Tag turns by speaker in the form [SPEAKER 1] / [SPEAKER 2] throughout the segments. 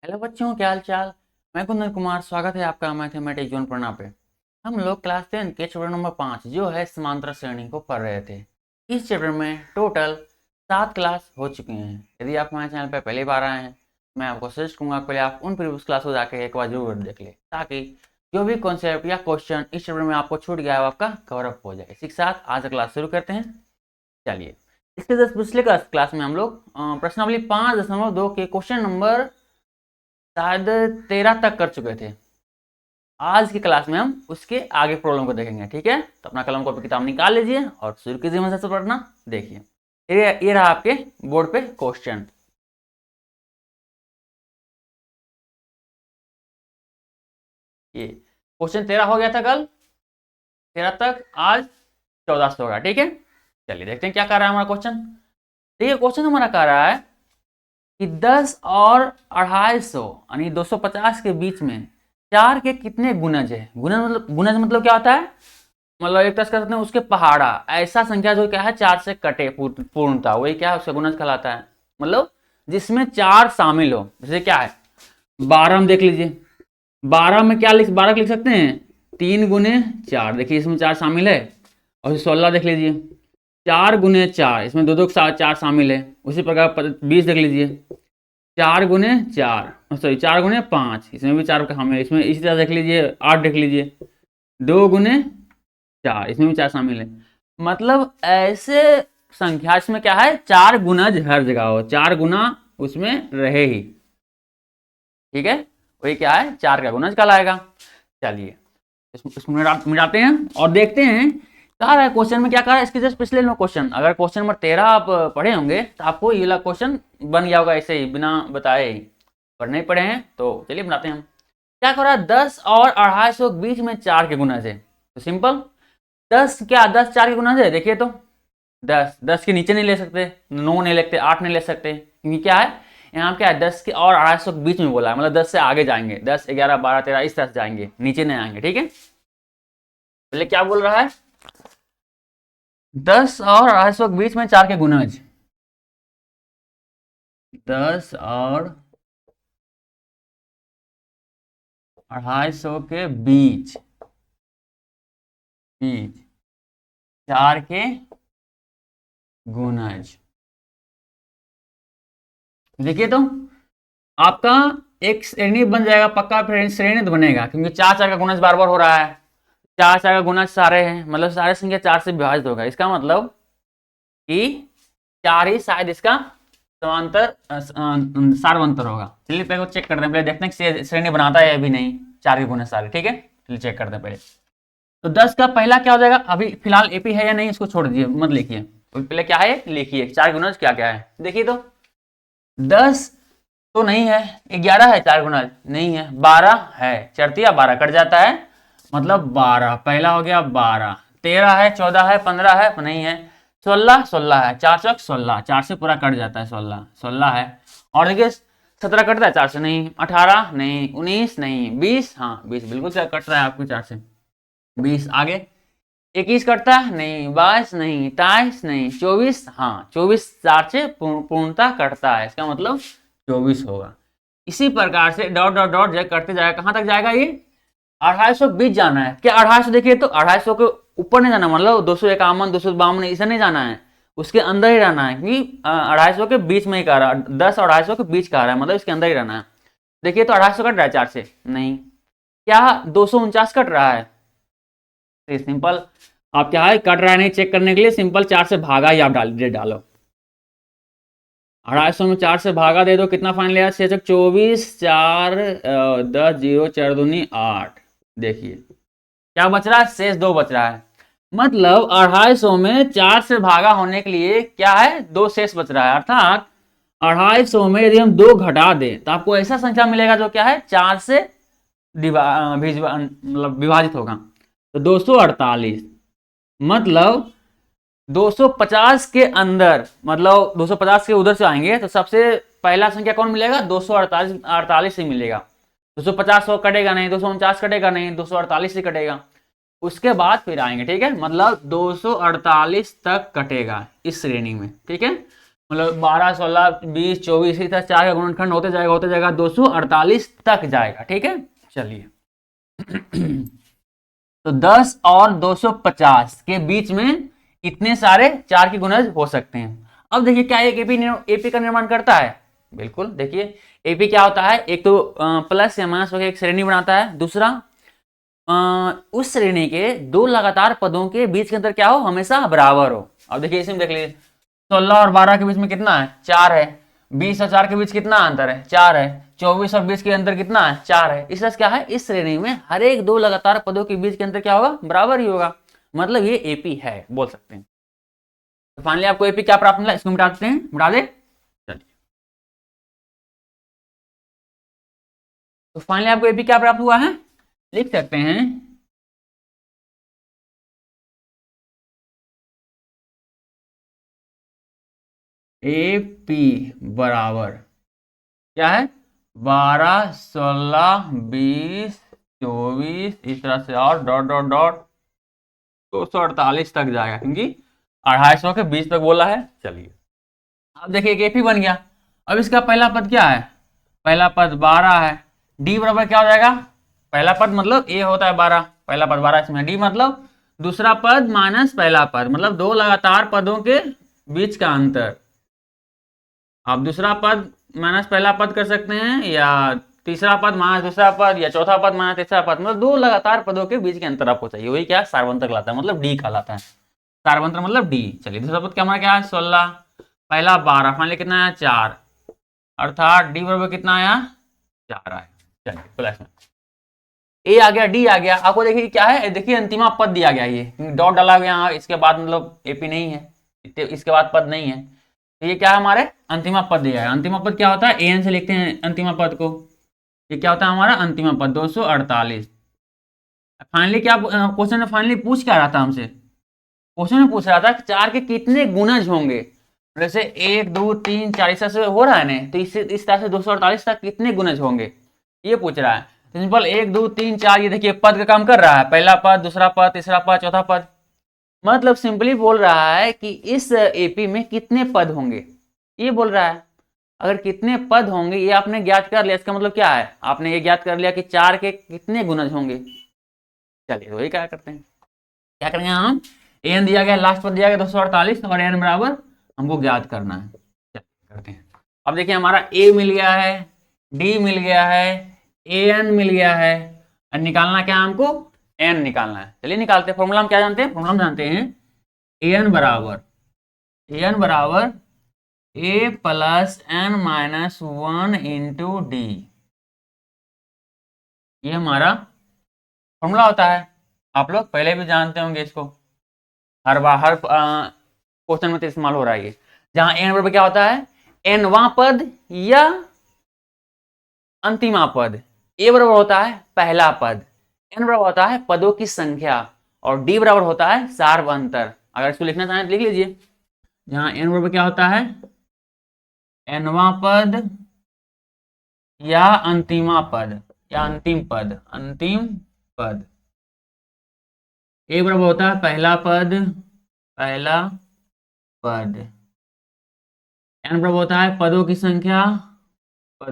[SPEAKER 1] Hello बच्चों, क्या हाल चाल। मैं कुंदन कुमार, स्वागत है आपका मैथमेटिक्स जोन पढ़ना पे। हम लोग क्लास 10 के चैप्टर नंबर 5 जो है समांतर श्रेणी को पढ़ रहे थे। इस चैप्टर में टोटल 7 क्लास हो चुके हैं। यदि आप हमारे चैनल पर पहली बार आए हैं, मैं आपको सजेस्ट करूँगा पहले आप उन प्रीवियस क्लास को जाकर एक बार जरूर देख लें, ताकि जो भी कॉन्सेप्ट या क्वेश्चन इस चैप्टर में आपको छूट गया है वो आपका कवर अप हो जाए। इसी के साथ आज का क्लास शुरू करते हैं। चलिए, इसके जस्ट पिछले क्लास में हम लोग प्रश्नावली 5.2 के क्वेश्चन नंबर शायद 13 तक कर चुके थे। आज की क्लास में हम उसके आगे प्रॉब्लम को देखेंगे। ठीक है, तो अपना कलम कॉपी किताब निकाल लीजिए और शुरू कीजिए मजे से पढ़ना। देखिए, ये रहा आपके बोर्ड पे क्वेश्चन। ये क्वेश्चन 13 हो गया था कल, 13 तक, आज 14 से होगा। ठीक है, चलिए देखते हैं क्या कर रहा है हमारा क्वेश्चन। देखिए, क्वेश्चन हमारा कह रहा है कि 10 और 250 यानी 250 के बीच में 4 के कितने गुणज है। गुणज मतलब क्या होता है, मतलब एक तरह से कह सकते हैं उसके पहाड़ा, ऐसा संख्या जो क्या है 4 से कटे पूर्णता, वही क्या है उसका गुणज कहलाता है। मतलब जिसमें 4 शामिल हो। जैसे क्या है 12 में देख लीजिए, 12 में क्या 12 लिख सकते हैं 3 गुने 4, देखिए इसमें 4 शामिल है। और 16 देख लीजिए 4 गुने 4, इसमें दो दो 4 शामिल है। उसी प्रकार 20 देख लीजिए 4 गुने 4, सॉरी 4 गुने 5, इसमें भी 4 शामिल है। इसमें इसी तरह देख लीजिए 8 देख लीजिए 2 गुने 4, इसमें भी 4 शामिल है। मतलब ऐसे संख्या इसमें क्या है 4 गुणज हर जगह हो, 4 गुना उसमें रहे ही। ठीक है, वही क्या है 4 का गुणज कहलाएगा। चलिए इसमें मिटाते हैं और देखते हैं कह रहा है क्वेश्चन में क्या कहा है। इसके जस्ट पिछले क्वेश्चन, अगर क्वेश्चन नंबर 13 आप पढ़े होंगे तो आपको ये वाला क्वेश्चन बन गया होगा ऐसे ही बिना बताए ही। पर नहीं पढ़े हैं तो चलिए बनाते हैं हम। क्या कर रहा है 10 और 250 के बीच में 4 के गुणज है। तो सिंपल 10 क्या 10 4 के गुणज है। देखिए तो 10 के नीचे नहीं ले सकते, 9 नहीं लेते, 8 नहीं ले सकते, क्योंकि क्या है यहाँ क्या है 10 के और 250 के बीच में बोला है। मतलब 10 से आगे जाएंगे, 10 11 12 13 इस तरह से जाएंगे, नीचे नहीं आएंगे। ठीक है, पहले क्या बोल रहा है 10 और 250 के बीच में 4 के गुणज। 10 और 250 के बीच बीच 4 के गुणज। देखिए तो आपका एक श्रेणी बन जाएगा पक्का, फिर श्रेणी तो बनेगा, क्योंकि 4 4 का गुणज बार बार हो रहा है। 4 4 का गुणज सारे हैं, मतलब सारे संख्या 4 से विभाजित होगा। इसका मतलब कि 4 ही शायद इसका समांतर सार्वंतर होगा। चलिए पहले चेक करते हैं, पहले देखते हैं कि श्रेणी बनाता है अभी नहीं 4 के गुणज सारे। ठीक है, चलिए चेक करते हैं पहले। तो 10 का पहला क्या हो जाएगा, अभी फिलहाल एपी है या नहीं इसको छोड़ दीजिए, मत लिखिए। पहले क्या है लिखिए 4 गुणज क्या क्या है। देखिए तो 10 तो नहीं है, 11 है 4 गुणज नहीं है, 12 है, चरतिया 12 कट जाता है, मतलब 12 पहला हो गया 12, 13 है, 14 है, 15 है नहीं है, 16 है, 4 चौक 16, 4 से पूरा कट जाता है, 16 है। और देखिए 17 कटता है 4 से नहीं, 18 नहीं, 19 नहीं, 20, हाँ 20 बिल्कुल कट रहा है आपको 4 से। 20 आगे 21 कटता है नहीं, 22 नहीं, 23 नहीं, 24, हाँ 24 4 से पूर्णता कटता है, इसका मतलब 24 होगा। इसी प्रकार से डॉट डॉट डॉट जब करते जाएगा कहां तक जाएगा ये 250 बीच जाना है। क्या 250 देखिए तो 250 के ऊपर नहीं जाना, मतलब 251 252 इसे नहीं जाना है, उसके अंदर ही रहना है, क्योंकि 250 के बीच में ही कह रहा है, 10 और 250 के बीच कह रहा है, मतलब इसके अंदर ही रहना है। देखिए तो 250 कट रहा है 4 से नहीं, क्या 249 कट रहा है। तो सिंपल आप क्या है कट रहा है नहीं चेक करने के लिए सिंपल 4 से भागा ही आप डालो। 250 में 4 से भागा दे दो, कितना फाइन लिया 6 24, 4 10 0 4 दूनी 8। देखिए क्या बच रहा है, शेष 2 बच रहा है। मतलब 250 में 4 से भागा होने के लिए क्या है 2 शेष बच रहा है, अर्थात 250 में यदि हम 2 घटा दें तो आपको ऐसा संख्या मिलेगा जो क्या है 4 से मतलब विभाजित होगा। तो 248, मतलब 250 के अंदर, मतलब 250 के उधर से आएंगे तो सबसे पहला संख्या कौन मिलेगा 248 ही मिलेगा। 250 कटेगा नहीं, 249 कटेगा नहीं, 248 ही कटेगा, उसके बाद फिर आएंगे। ठीक है, मतलब 248 तक कटेगा इस श्रेणी में। ठीक है, मतलब 12, 16, 20, 24 इसी तरह 4 का गुणनखंड होते जाएगा 248 तक जाएगा। ठीक है, चलिए। तो 10 और 250 के बीच में इतने सारे 4 के गुणज हो सकते हैं। अब देखिए क्या एक एपी का निर्माण करता है? बिल्कुल, देखिए एपी क्या होता है, एक तो प्लस या माइनस होकर एक श्रेणी बनाता है, दूसरा उस श्रेणी के दो लगातार पदों के बीच के अंतर क्या हो, हमेशा बराबर हो। अब देखिए इसमें देख लीजिए 16 और 12 के बीच में कितना है, 4 है। 20 और 4 के बीच कितना अंतर है, 4 है। 24 और 20 के अंतर कितना है, 4 है। इस तरह क्या है, इस श्रेणी में हर एक दो लगातार पदों के बीच के अंतर क्या होगा, बराबर ही होगा। मतलब ये एपी है, बोल सकते हैं। तो फाइनली आपको एपी क्या प्राप्त मिला, इसको मिटा देते हैं, मिटा दे। चलिए, तो फाइनली आपको एपी क्या प्राप्त हुआ है, लिख सकते हैं एपी बराबर क्या है, 12, 16, 20, 24 इस तरह से और डॉट डॉट डॉट 248 तक जाएगा, क्योंकि 250 के बीच तक बोला है। चलिए, अब देखिए एक एपी बन गया। अब इसका पहला पद क्या है, पहला पद 12 है। डी बराबर क्या हो जाएगा, पहला पद मतलब ए होता है 12, पहला पद 12 इसमें, डी मतलब दूसरा पद माइनस पहला पद, मतलब दो लगातार पदों के बीच का अंतर। आप दूसरा पद माइनस पहला पद कर सकते हैं, या तीसरा पद माइनस दूसरा पद, या चौथा पद माइनस तीसरा पद, मतलब दो लगातार पदों के बीच के अंतर आपको चाहिए, वही क्या सार्वंतर कहलाता है, मतलब डी कहलाता है। सार्वंतर मतलब डी। चलिए, दूसरा पद क्या हमारा क्या है, 16, पहला 12, फाइनली कितना आया 4, अर्थात डी बराबर कितना आया, 4 आया। चलिए प्लस में ए आ गया, डी आ गया। आपको देखिए क्या है, देखिए अंतिमा पद दिया गया, ये डॉट डाला गया इसके बाद, मतलब एपी नहीं है, इसके बाद पद नहीं है, तो ये क्या है, हमारे अंतिमा पद दिया है। अंतिमा पद क्या होता है, एन से लिखते हैं अंतिमा पद को। ये क्या होता है हमारा अंतिमा पद 248। फाइनली क्या क्वेश्चन में फाइनली पूछ क्या रहा था हमसे, क्वेश्चन में पूछ रहा था कि 4 के कितने गुणज होंगे। जैसे 1, 2, 3, 4 इस तरह से हो रहा है ना, तो इस तरह से 248 तक कितने गुणज होंगे ये पूछ रहा है। तो सिंपल 1, 2, 3, 4 ये देखिए पद का काम कर रहा है, पहला पद, दूसरा पद, तीसरा पद, चौथा पद। मतलब सिंपली बोल रहा है कि इस एपी में कितने पद होंगे, ये बोल रहा है। अगर कितने पद होंगे ये आपने ज्ञात कर लिया, इसका मतलब क्या है, आपने ये ज्ञात कर लिया कि 4 के कितने गुणज होंगे। चलिए वही क्या करते हैं, क्या करेंगे हम, एन दिया गया, लास्ट पद दिया गया 248 और एन बराबर हमको ज्ञात करना है। चलिए करते हैं। अब देखिए हमारा ए मिल गया है, डी मिल गया है, ए एन मिल गया है, और निकालना क्या है हमको, एन निकालना है। चलिए निकालते हैं। फॉर्मूला हम क्या जानते हैं, फॉर्मूला हम जानते हैं एन बराबर A plus N minus 1 into D, ये हमारा फॉर्मूला होता है। आप लोग पहले भी जानते होंगे इसको, हर बार हर क्वेश्चन में तो इस्तेमाल हो रहा है ये। जहां एन बराबर क्या होता है, एनवा पद या अंतिमा पद, ए बराबर होता है पहला पद, एन बराबर होता है पदों की संख्या, और डी बराबर होता है सार्वंतर। अगर इसको लिखना चाहें तो लिख लीजिए। जहां एन बराबर क्या होता है, एनवा पद या अंतिमा पद या अंतिम पद। ए बराबर होता है पहला पद एन बराबर होता है पदों की संख्या और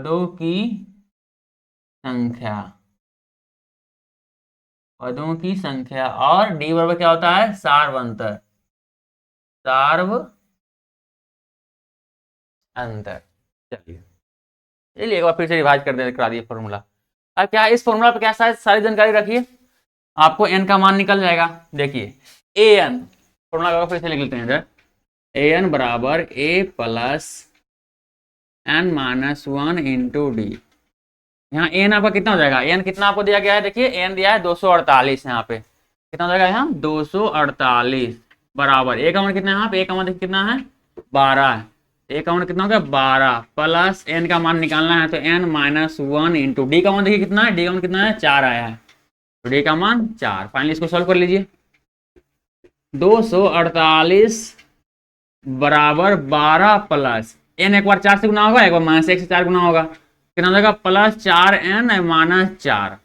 [SPEAKER 1] डी बराबर क्या होता है, सार्वंतर। चलिए एक बार फिर से रिवाइज करा दिए फॉर्मूला। अब क्या है, इस फॉर्मूला पर क्या सारी जानकारी रखिए, आपको एन का मान निकल जाएगा। देखिए ए एन फॉर्मूला का फिर से लिख लेते हैं इधर, ए एन बराबर A plus N minus 1 into D. यहाँ एन आपका कितना हो जाएगा, एन कितना आपको दिया गया है, देखिए एन दिया है 248, यहाँ पे कितना हो जाएगा, यहाँ 248 बराबर ए का मान कितना है, यहाँ पे ए का मान कितना है 12 है, ए का मान कितना हो गया 12 प्लस एन का मान निकालना है, तो एन माइनस 1 इंटू डी का मान देखिए कितना है, डी का मान कितना है 4 आया है, तो डी का मान 4। फाइनली इसको सॉल्व कर लीजिए। 248 बराबर 12 प्लस एन, एक बार 4 से गुना होगा, एक बार माइनस 1 से 4 गुना होगा, कितना हो जाएगा प्लस 4n माइनस 4।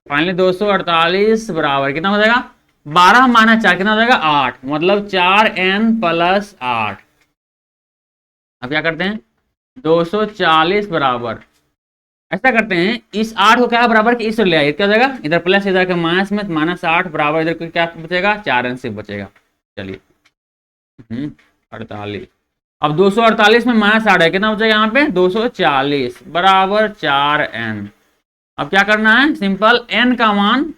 [SPEAKER 1] फाइनली 248 बराबर कितना हो जाएगा 12 माइनस 4 कितना हो जाएगा 8, मतलब 4n प्लस 8। अब क्या करते हैं, 240 बराबर, ऐसा करते हैं, इस 8 को क्या है बराबर कि इस ले आए, क्या हो जाएगा इधर प्लस, इधर के माइनस में, -8 बराबर इधर को क्या बचेगा, 4 अंश से बचेगा। चलिए 48, अब 248 में -8 है, कितना बचेगा यहाँ पे 240 बराबर 4n। अब क्या करना है, सिंपल n का मान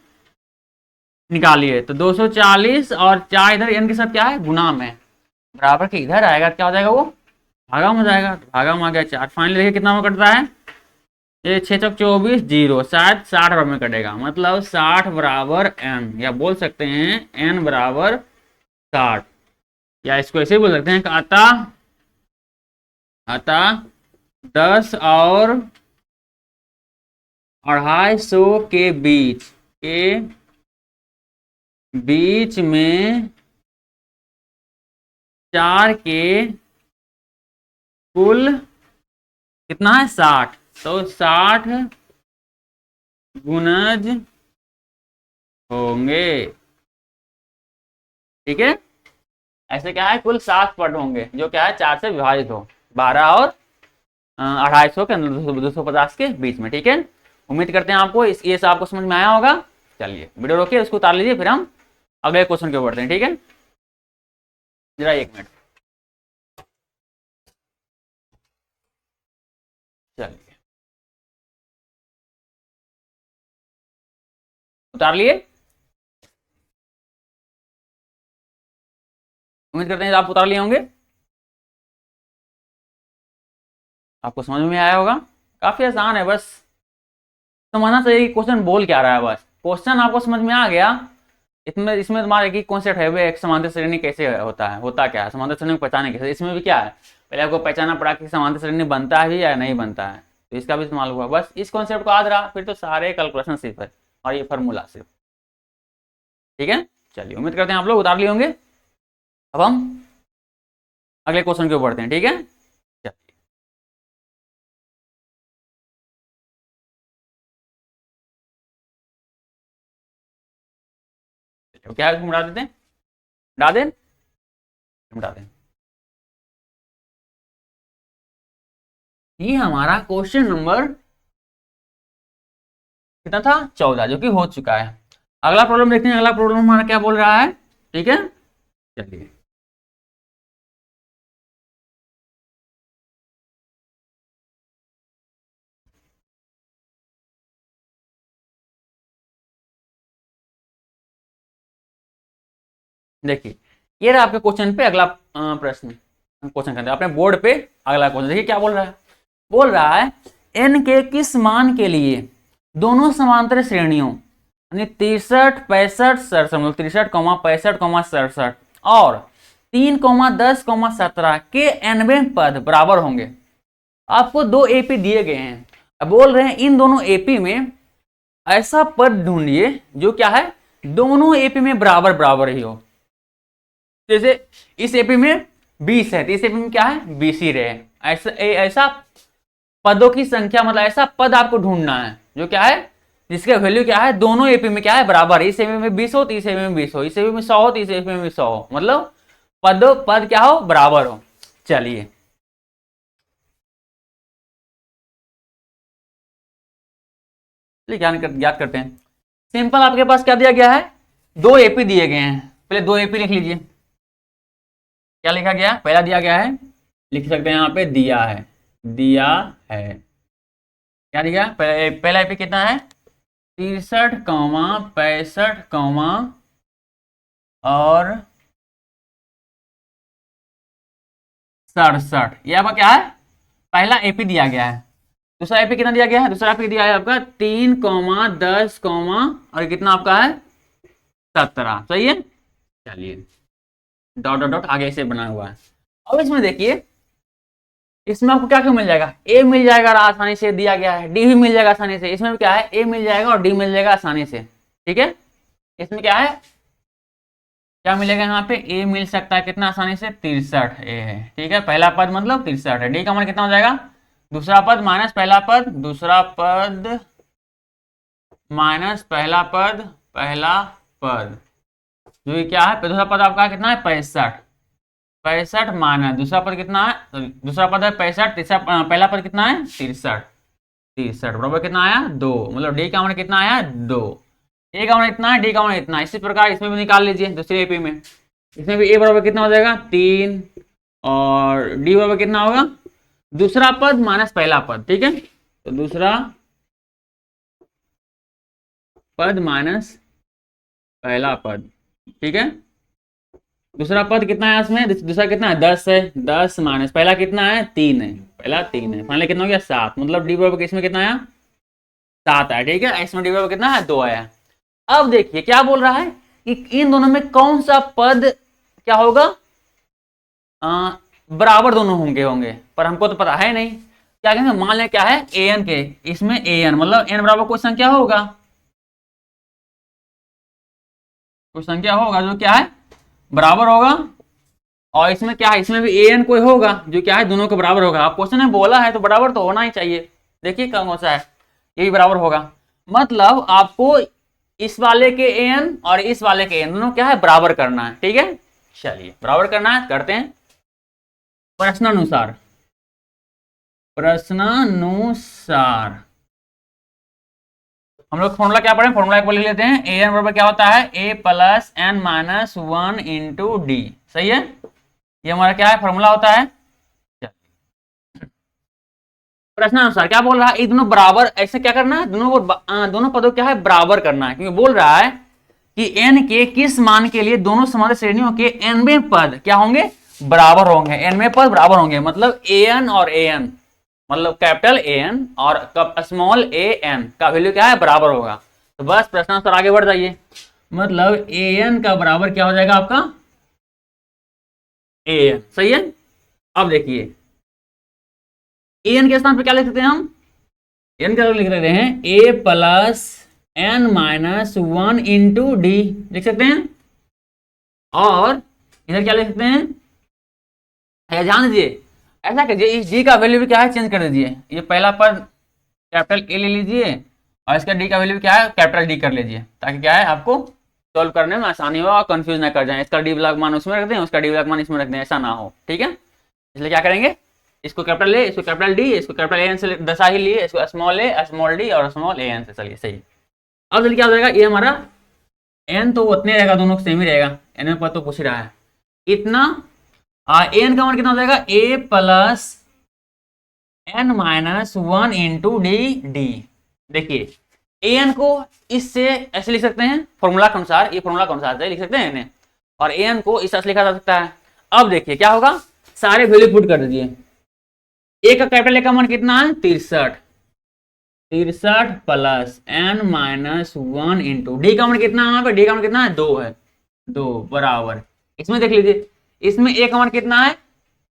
[SPEAKER 1] निकालिए, तो 240 और 4 इधर n के साथ क्या है गुना में, बराबर के इधर आएगा, क्या हो जाएगा वो भागा में हो जाएगा, तो भागा में आ गया 4। फाइनली देखिए कितना में कटता है, ये 6 चौक 24, 0, शायद 60 बराबर में कटेगा, मतलब 60 बराबर n, या बोल सकते हैं n बराबर 60, या इसको ऐसे बोल सकते हैं कि अतः 10 और 250 के बीच में 4 के कुल कितना है 60, तो 60 गुणज होंगे, ठीक है। ऐसे क्या है, कुल 7 पद होंगे जो क्या है 4 से विभाजित हो, 12 और 250 के अंदर 250 के बीच में, ठीक है। उम्मीद करते हैं आपको ये सब आपको समझ में आया होगा। चलिए वीडियो रोकिए, उसको उतार लीजिए, फिर हम अगले क्वेश्चन के ऊपर बढ़ते हैं, ठीक है। जरा 1 मिनट, चलिए उतार लिए, उम्मीद करते हैं आप उतार लिए होंगे, आपको समझ में आया होगा। काफी आसान है, बस समझना चाहिए कि क्वेश्चन बोल क्या रहा है, बस क्वेश्चन आपको समझ में आ गया। इसमें तुम्हारे एक कॉन्सेप्ट है, एक समांतर श्रेणी कैसे होता है, होता क्या है, समांतर श्रेणी को पहचाने कैसे, इसमें भी क्या है पहले आपको पहचाना पड़ा कि समांतर श्रेणी बनता है भी या नहीं बनता है, तो इसका भी इस्तेमाल हुआ। बस इस कॉन्सेप्ट को याद रहा, फिर तो सारे कैलकुलेशन सिर्फ है और ये फार्मूला सिर्फ, ठीक है। चलिए उम्मीद करते हैं आप लोग उतार लिए होंगे। अब हम अगले क्वेश्चन के ऊपर बढ़ते हैं, ठीक है। चलिए क्या है, मिटा देते हैं, मिटा दें, मिटा दें। ये हमारा क्वेश्चन नंबर कितना था, 14, जो कि हो चुका है। अगला प्रॉब्लम देखते हैं, अगला प्रॉब्लम हमारा क्या बोल रहा है, ठीक है। चलिए देखिए, ये रहा आपके क्वेश्चन पे अगला प्रश्न, क्वेश्चन करते हैं अपने बोर्ड पे। अगला क्वेश्चन देखिए क्या बोल रहा है, बोल रहा है n के किस मान के लिए दोनों समांतर श्रेणियों यानी 63, 65, 67, मतलब 63, 65, 67 और 3, 10, 17 के nवें पद बराबर होंगे। आपको 2 एपी दिए गए हैं, अब बोल रहे हैं इन दोनों एपी में ऐसा पद ढूंढिए जो क्या है दोनों एपी में बराबर बराबर ही हो। जैसे इस एपी में 20 है तो इस एपी में क्या है 20 ही रहे, ऐसा पदों की संख्या, मतलब ऐसा पद आपको ढूंढना है जो क्या है जिसका वैल्यू क्या है दोनों एपी में क्या है बराबर, इस एपी में 20 हो तो इस एपी में 20 हो, इस एपी में 100 हो तो इस एपी में 100 हो, मतलब पद क्या हो बराबर हो। चलिए ज्ञात करते हैं। सिंपल आपके पास क्या दिया गया है, 2 एपी दिए गए हैं, पहले 2 एपी लिख लीजिए। क्या लिखा गया, पहला दिया गया है, लिख सकते हैं यहाँ पे दिया है, दिया है, क्या दिया पहला एपी कितना है 63, 65, और 67, ये आपका क्या है पहला एपी दिया गया है। दूसरा एपी कितना दिया गया है, दूसरा एपी दिया है आपका 3, 10, और कितना आपका है 17, सही है। चलिए डॉट डॉट डॉट आगे से बना हुआ है। अब इसमें देखिए, इसमें आपको क्या क्या मिल जाएगा, ए मिल जाएगा आसानी से दिया गया है, डी भी मिल जाएगा आसानी से, इसमें भी क्या है ए मिल जाएगा और डी मिल जाएगा आसानी से, ठीक है। इसमें क्या है, क्या मिलेगा यहाँ पे ए मिल सकता है कितना आसानी से 63 ए है, ठीक है। पहला पद मतलब 63 है, डी का मान कितना हो जाएगा दूसरा पद माइनस पहला पद, दूसरा पद माइनस पहला पद, पहला पद जो ये क्या है दूसरा पद आपका कितना है 65, 65 माइनस दूसरा पद कितना है, दूसरा पद है 65, तीसरा पहला पद कितना है 63, 63 बराबर कितना आया 2, मतलब डी का मान कितना आया 2, ए का मान इतना है, डी का मान इतना है। इसी प्रकार इसमें भी निकाल लीजिए दूसरे एपी में, इसमें भी ए बराबर कितना हो जाएगा 3 और डी बराबर कितना होगा दूसरा पद माइनस पहला पद, ठीक है। तो दूसरा पद माइनस पहला पद, ठीक है। दूसरा पद कितना है इसमें, दूसरा कितना है 10 है, 10 माइनस पहला कितना है 3 है, पहला 3 है, फाइनली कितना हो गया 7, मतलब डी बराबर इसमें कितना आया 7 आया, ठीक है। इसमें डी बराबर कितना है 2 आया। अब देखिए क्या बोल रहा है कि इन दोनों में कौन सा पद क्या होगा, बराबर दोनों होंगे, पर हमको तो पता है नहीं। क्या कहेंगे, मान लें क्या है an के, इसमें an मतलब n बराबर कोई संख्या होगा, कोई संख्या होगा जो क्या है बराबर होगा, और इसमें क्या है, इसमें भी an कोई होगा जो क्या है दोनों के बराबर होगा। आप क्वेश्चन में बोला है तो बराबर तो होना ही चाहिए। देखिए कौन सा है, ये भी बराबर होगा, मतलब आपको इस वाले के an और इस वाले के n दोनों क्या है बराबर करना है, ठीक है। चलिए बराबर करना है, करते हैं प्रश्नानुसार। हम लोग फॉर्मूला क्या पढ़े, फॉर्मूला एक बार लिख लेते हैं। ए एन बराबर क्या होता है a plus N minus 1 into d, सही है। ये हमारा क्या है फॉर्मूला होता है। प्रश्नानुसार क्या बोल रहा है, ये दोनों बराबर, ऐसे क्या करना है, दोनों पदों क्या है बराबर करना है, क्योंकि बोल रहा है कि n के किस मान के लिए दोनों समान श्रेणियों के nवें पद क्या होंगे बराबर होंगे, nवें पद बराबर होंगे, मतलब an और an, मतलब कैपिटल an और स्मॉल an का वैल्यू क्या है बराबर होगा। तो बस प्रश्नानुसार आगे बढ़ जाइए, मतलब an का बराबर क्या हो जाएगा आपका an, सही है। अब देखिए an के स्थान पे क्या लिख सकते हैं हम, n का लिख सकते हैं a plus N minus 1 into d लिख सकते हैं, और इधर क्या लिख सकते हैं, ध्यान दीजिए ऐसा कीजिए इस डी का वैल्यू भी क्या है चेंज कर दीजिए, ये पहला पद कैपिटल ए ले लीजिए और इसका डी का वैल्यू भी क्या है कैपिटल डी कर लीजिए, ताकि क्या है आपको सॉल्व करने में आसानी हो और कंफ्यूज ना कर जाए। इसका डी ब्लॉक मान उसमें रख दें, उसका डी ब्लॉक मान इसमें रख दें, ऐसा ना हो, ठीक है। इसलिए क्या करेंगे, इसको कैपिटल ए, इसको कैपिटल डी, इसको कैपिटल एन से दशा ही लिए, इसको स्मॉल ए, स्मॉल डी और स्मॉल ए एन से, चलिए सही। अब जल्दी क्या हो जाएगा, ये हमारा एन तो उतने रहेगा, दोनों सेम ही रहेगा, एन में पद तो पूछ ही रहा है इतना, एन का मान कितना हो जाएगा A plus N minus 1 into D D. देखिए एन को इससे ऐसे लिख सकते हैं फॉर्मूला के अनुसार, ये फॉर्मूला के अनुसार से लिख सकते हैं इन्हें, और एन को इस तरह लिखा जा सकता है। अब देखिए क्या होगा, सारे वैल्यू पुट कर दीजिए, ए का कैपिटल ए का मान कितना है 63, 63 plus N minus 1 into d का मान कितना है, यहाँ पे डी का मान कितना है 2 है, 2 बराबर, इसमें देख लीजिए इसमें ए का मान कितना है,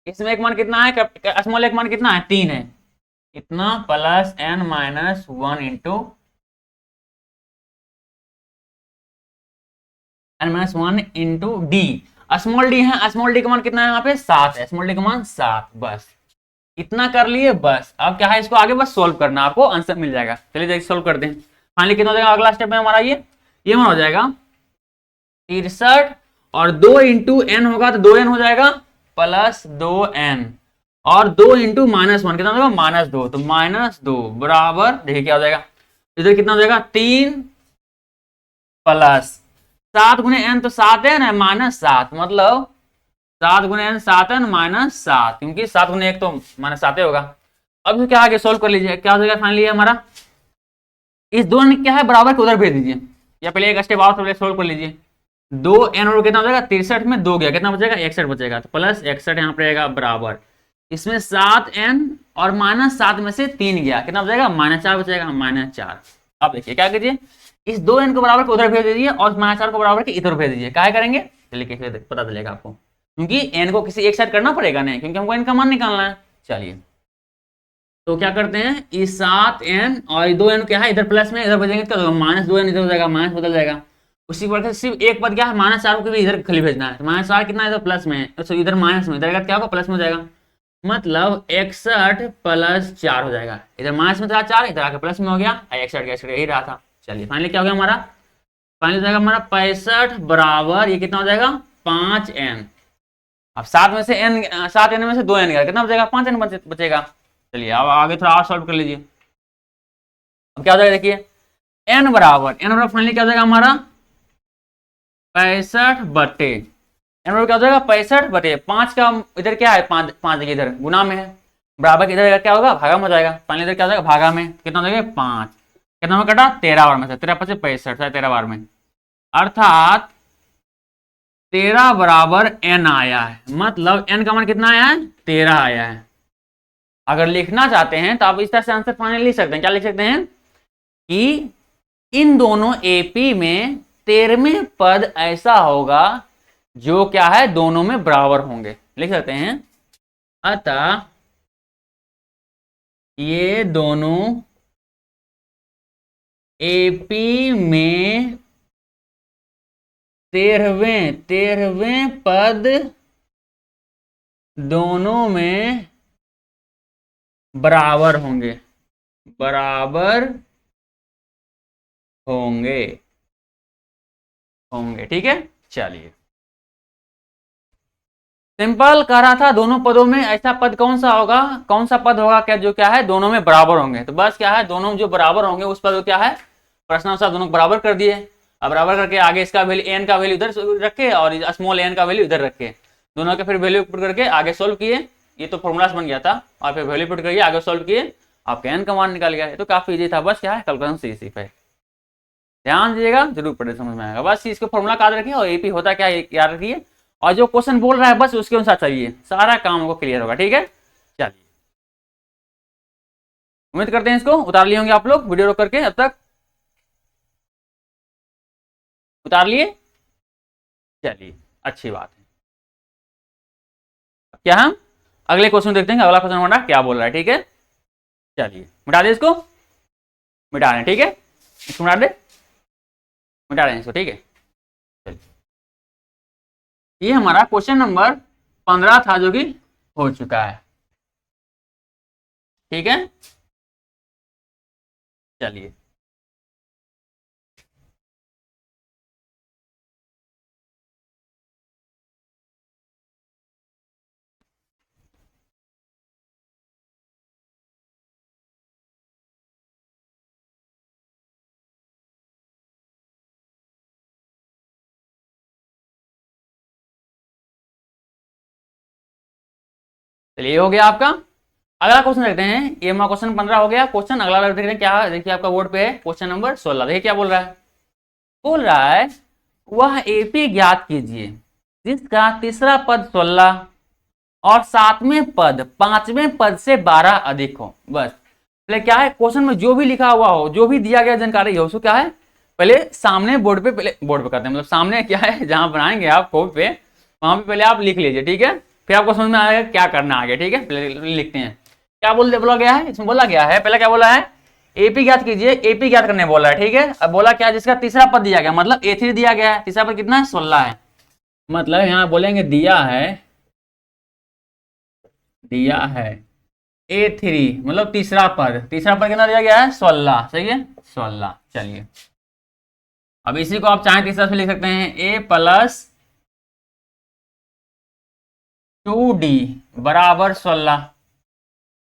[SPEAKER 1] इसमें एक मान कितना है स्मॉल एक मान कितना है 3 है, इतना plus N minus 1 into n minus 1 into d, small d है, स्मॉल डी का मान कितना है यहाँ पे 7 है, स्मॉल डी का मान 7, बस इतना कर लिए बस। अब क्या है इसको आगे बस सॉल्व करना, आपको आंसर मिल जाएगा। चलिए देखिए सॉल्व करते हैं, फाइनली कितना हो जाएगा अगला स्टेप में हमारा ये मान हो जाएगा 63 और 2 इंटू एन होगा तो 2n हो जाएगा प्लस 2n और 2 इंटू माइनस 1 कितना हो जाएगा -2, तो -2 बराबर देखिए क्या हो जाएगा, इधर कितना हो जाएगा 3 प्लस 7 गुने n तो 7 है ना -7, मतलब 7 गुने n 7 है -7, क्योंकि 7 गुने 1 तो -7 होगा। अब क्या आगे सोल्व कर लीजिए, क्या हो जाएगा फाइनली हमारा, इस दो n क्या है बराबर के उधर भेज दीजिए, या पहले एक स्टेप और सोल्व कर लीजिए। 2n और कितना हो जाएगा 63 में 2 गया कितना बचेगा 61 बचेगा, तो प्लस 61 यहाँ पे रहेगा बराबर, इसमें 7n और -7 में से 3 गया कितना बचेगा -4 बचेगा, -4। अब देखिए क्या कीजिए, इस 2n को बराबर के उधर भेज दीजिए और -4 को बराबर के इधर भेज दीजिए, क्या करेंगे चलिए कैसे पता चलेगा आपको, क्योंकि n को किसी एक साइड करना पड़ेगा नहीं, क्योंकि हमको n का मान निकालना है। चलिए तो क्या करते हैं, इस 7n और 2n क्या है इधर प्लस में इधर भेजेंगे तो -2n इधर हो जाएगा, माइनस बदल जाएगा। उसी प्रकार से सिर्फ एक पद क्या है -4 को भी इधर खाली भेजना है, तो -4 कितना इधर प्लस में है, तो इधर माइनस में, इधर क्या होगा प्लस में हो जाएगा, मतलब 61 प्लस 4 हो जाएगा, इधर माइनस में था 4 इधर आके प्लस में हो गया, 61 यही रहा था। चलिए फाइनली क्या हो गया हमारा, फाइनली हो जाएगा हमारा 65 बराबर ये कितना हो जाएगा 5n, अब 7 में से n, 7n में से 2n गया, कितना बचेगा? 5n बचेगा। चलिए अब आगे थोड़ा और सॉल्व कर लीजिए। अब क्या हो जाएगा देखिए, n बराबर फाइनली क्या हो जाएगा हमारा 65/, n बराबर क्या हो जाएगा 65/5 का, इधर क्या है 5 इधर गुना में है, बराबर इधर क्या होगा भागा में हो जाएगा, फाइनली इधर क्या हो जाएगा भागा में, कितना हो जाएगा 5, कितना में कटा 13 बार में से, 13 × 5 65 13 बार में, अर्थात 13 बराबर n आया है, मतलब n का मान कितना आया है 13 आया है। अगर लिखना चाहते हैं तो आप इस तरह से आंसर फाइनल लिख सकते हैं, क्या लिख सकते हैं कि इन दोनों एपी में 13वें पद ऐसा होगा जो क्या है दोनों में बराबर होंगे, लिख सकते हैं। अतः ये दोनों एपी में 13वें पद दोनों में बराबर होंगे, ठीक है। चलिए सिंपल कह रहा था दोनों पदों में ऐसा पद कौन सा पद होगा क्या जो क्या है दोनों में बराबर होंगे, तो बस क्या है दोनों जो बराबर होंगे उस पद को क्या है प्रश्नानुसार दोनों बराबर कर दिए। अब बराबर करके आगे इसका वैल्यू n का वैल्यू इधर रखे और स्मॉल n का वैल्यू इधर रखे, दोनों के फिर वैल्यू पुट करके आगे सोल्व किए, ये तो फॉर्मूला बन गया था, और फिर वैल्यू पुट करके आगे सोल्व किए, आपके n का मान निकल गया। तो काफी इजी था, बस क्या है कैलकुलेशन से सिर्फ है, ध्यान दीजिएगा जरूर पढ़े समझ में आएगा। बस इसको फॉर्मूला याद रखिए और एपी होता क्या याद रखिए, और जो क्वेश्चन बोल रहा है बस उसके अनुसार चलिए, सारा काम को क्लियर होगा, ठीक है। चलिए उम्मीद करते हैं इसको उतार लिए होंगे आप लोग, वीडियो रोक करके अब तक उतार लिए, चलिए अच्छी बात है। क्या हम अगले क्वेश्चन देखते हैं, अगला क्वेश्चन हमारा क्या बोल रहा है, ठीक है। चलिए मिटा दे इसको, मिटा दें, ठीक है, इसको मिटा दें इसको, ठीक है। चलिए ये हमारा क्वेश्चन नंबर 15 था जो कि हो चुका है, ठीक है। चलिए ये हो गया आपका। अगला क्वेश्चन देखते हैं, ये हमारा क्वेश्चन 15 हो गया। क्वेश्चन अगला देखते हैं क्या है, देखिए आपका बोर्ड पे है क्वेश्चन नंबर 16, देखिए क्या बोल रहा है, वह एपी ज्ञात कीजिए जिसका तीसरा पद 16 और 7वें पद 5वें पद से 12 अधिक हो। बस पहले क्या है क्वेश्चन में जो भी लिखा हुआ हो, जो भी दिया गया जानकारी हो, उसको क्या है पहले सामने बोर्ड पे करते हैं, मतलब सामने क्या है जहां बनाएंगे आप कॉपी पे, वहां पे पहले आप लिख लीजिए, ठीक है। फिर आपको समझ में आएगा क्या करना आगे, ठीक है। पहले लिखते हैं क्या बोला गया है, इसमें बोला गया है पहले क्या बोला है एपी ज्ञात कीजिए, एपी ज्ञात करने बोला है, ठीक है। अब बोला क्या जिसका तीसरा पद दिया गया, मतलब A3 दिया गया है, तीसरा पद कितना है 16 है, मतलब यहाँ बोलेंगे दिया है A3 मतलब तीसरा पद कितना दिया गया है 16, सही है 16। चलिए अब इसी को आप चाहें तीसरा से लिख सकते हैं A+2D बराबर 16,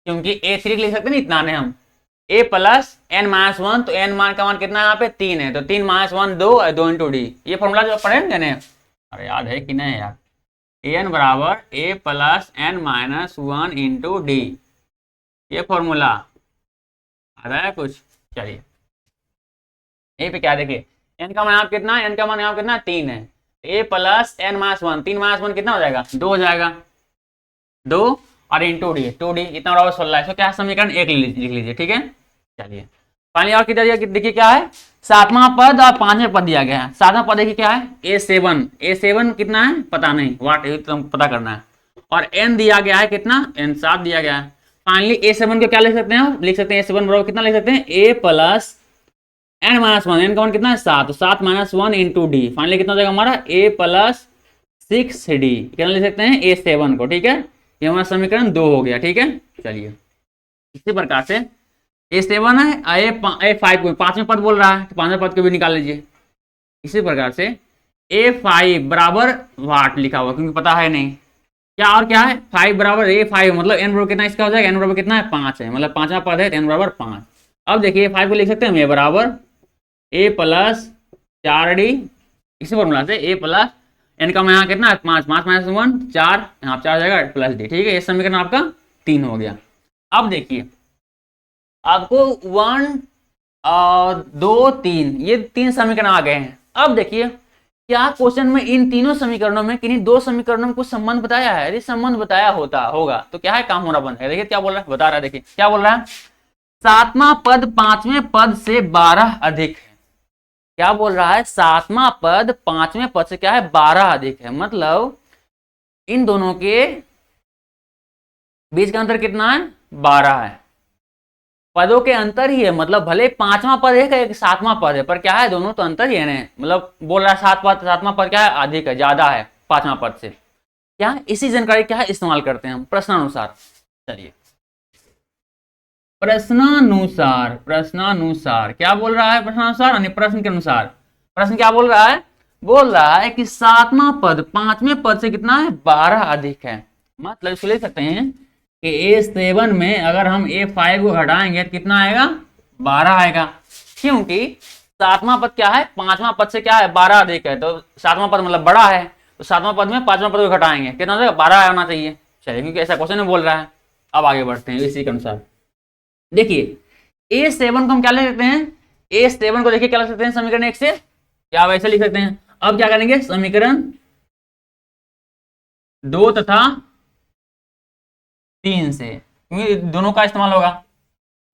[SPEAKER 1] क्योंकि A3 लिख सकते हैं इतना ने हम A+n-1, तो n मान का मान कितना है यहाँ पे 3 है, तो 3 - 1 2 और 2 × d, ये फॉर्मूला जो पढ़े ना, अरे याद है कि नहीं यार, an बराबर A+n-1 × d, ये फॉर्मूला आ रहा है कुछ। चलिए ए पे क्या देखिए n का मान यहाँ कितना है, n का मान यहाँ कितना 3 है, A+n-1 3 - 1 कितना हो जाएगा 2 हो जाएगा, 2 और इंटू डी, 2d इतना बराबर 16, इसको क्या समीकरण 1 लिख लीजिए, ठीक है। चलिए फाइनली और कितना दिया देखिए क्या है 7वां पद और 5वें पद दिया गया है। 7वां पद देखिए क्या है A7 कितना है पता नहीं, वाट तो पता करना है, और n दिया गया है कितना n 7 दिया गया है। फाइनली A7 को क्या लिख सकते हैं, लिख सकते हैं A7 बराबर कितना लिख सकते हैं A+n-1, n का मान कितना है 7, तो 7 - 1 × d, फाइनली कितना हो जाएगा हमारा A+6d, कितना लिख सकते हैं A7 को, ठीक है। ये हमारा समीकरण 2 हो गया, ठीक है। चलिए इसी प्रकार से A7 है, A5 को 5वें पद बोल रहा है, तो 5वें पद को भी निकाल लीजिए। इसी प्रकार से A5 बराबर वाट लिखा हुआ क्योंकि पता है नहीं, क्या और क्या है, 5 बराबर ए 5, मतलब n बराबर कितना इसका हो जाएगा, n बराबर कितना है 5 है, मतलब पांचवा पद है तो n बराबर 5। अब देखिए 5 को लिख सकते हैं हम, ए बराबर ए प्लस 4d, इसी फॉर्मूला से ए प्लस एन का यहाँ कितना है 5, 5 माइनस 1 4, यहाँ 4 जाएगा प्लस डी, ठीक है। ये समीकरण आपका 3 हो गया। अब देखिए आपको 1 और 2 3, ये 3 समीकरण आ गए हैं। अब देखिए क्या क्वेश्चन में इन तीनों समीकरणों में किन्हीं 2 समीकरणों में कुछ संबंध बताया है, यदि संबंध बताया होता होगा तो क्या है, काम होना बंद है। देखिए क्या बोल रहा है, बता रहा है, देखिए क्या बोल रहा है, सातवां पद पांचवें पद से 12 अधिक है। क्या बोल रहा है, सातवां पद पांचवें पद से क्या है 12 अधिक है, मतलब इन दोनों के बीच का अंतर कितना है 12 है। पदों के अंतर ही है, मतलब भले पांचवा पद है एक सातवां पद है, पर क्या है दोनों तो अंतर ही है ना, मतलब बोल रहा है सातवां पद क्या है अधिक है, ज्यादा है पांचवा पद से। क्या इसी जानकारी क्या है इस्तेमाल करते हैं हम प्रश्नानुसार। चलिए प्रश्नानुसार क्या बोल रहा है, प्रश्नानुसार यानी प्रश्न के अनुसार। प्रश्न क्या बोल रहा है, बोल रहा है कि सातवां पद पांचवें पद से कितना है 12 अधिक है। मतलब इसको ले सकते हैं कि A7 में अगर हम A5 को हटाएंगे तो कितना आएगा 12 आएगा, क्योंकि सातवां पद क्या है पांचवा पद से क्या है 12 अधिक है, तो सातवां पद मतलब बड़ा है, तो सातवां पद में पांचवा पद को घटाएंगे कितना हो जाएगा 12 आना चाहिए। चलिए क्योंकि ऐसा क्वेश्चन में बोल रहा है। अब आगे बढ़ते हैं इसी के अनुसार। देखिए A7 को हम क्या लिख सकते हैं, A7 को देखिए क्या लिख सकते हैं समीकरण 1 से, क्या वैसे लिख सकते हैं। अब क्या करेंगे, समीकरण 2 तथा 3 से, क्योंकि दोनों का इस्तेमाल होगा,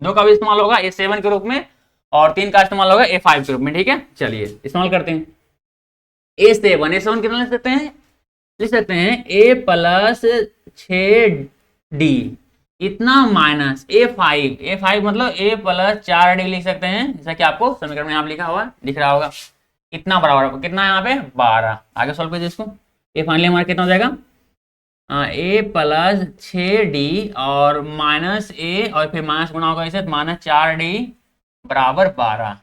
[SPEAKER 1] 2 का भी इस्तेमाल होगा A7 के रूप में और 3 का इस्तेमाल होगा A5 के रूप में, ठीक है। चलिए इस्तेमाल करते हैं। A7 कितना लिख सकते हैं, लिख सकते हैं A प्लस 6d इतना माइनस A5 मतलब A प्लस 4d लिख सकते हैं, जैसा कि आपको समीकरण में यहाँ लिखा हुआ दिख रहा होगा। इतना बराबर कितना है यहाँ पे 12। आगे सॉल्व कीजिए इसको, ये फाइनली हमारा कितना हो जाएगा A प्लस 6d और माइनस A और फिर माइनस गुना होगा इसे माइनस 4d बराबर 12।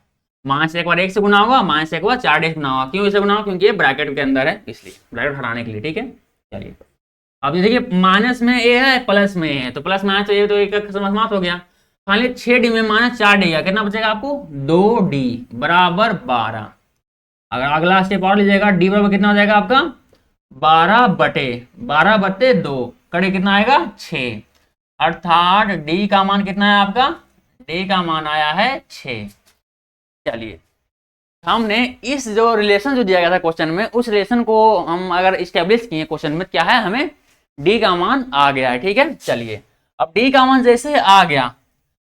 [SPEAKER 1] माइनस एक बार 1 से गुना होगा, माइनस एक बार 4d से गुना होगा, क्यों इसे गुना होगा क्योंकि ये ब्रैकेट के अंदर है, इसलिए ब्रैकेट हटाने के लिए, ठीक है। चलिए अब देखिए माइनस में ए है प्लस में ए है, तो प्लस माइनस ये तो एक समाप्त हो गया। फाइनली 6d में माइनस 4d का कितना बचेगा आपको 2d बराबर 12। अगर अगला स्टेप और लीजिएगा, डी बराबर कितना हो जाएगा आपका 12/2, कड़े कितना आएगा 6, अर्थात डी का मान कितना है आपका, डी का मान आया है 6। चलिए हमने इस जो रिलेशन जो दिया गया था क्वेश्चन में, उस रिलेशन को हम अगर स्टेब्लिश किए क्वेश्चन में, क्या है हमें डी का मान आ गया है, ठीक है। चलिए अब डी का मान जैसे आ गया,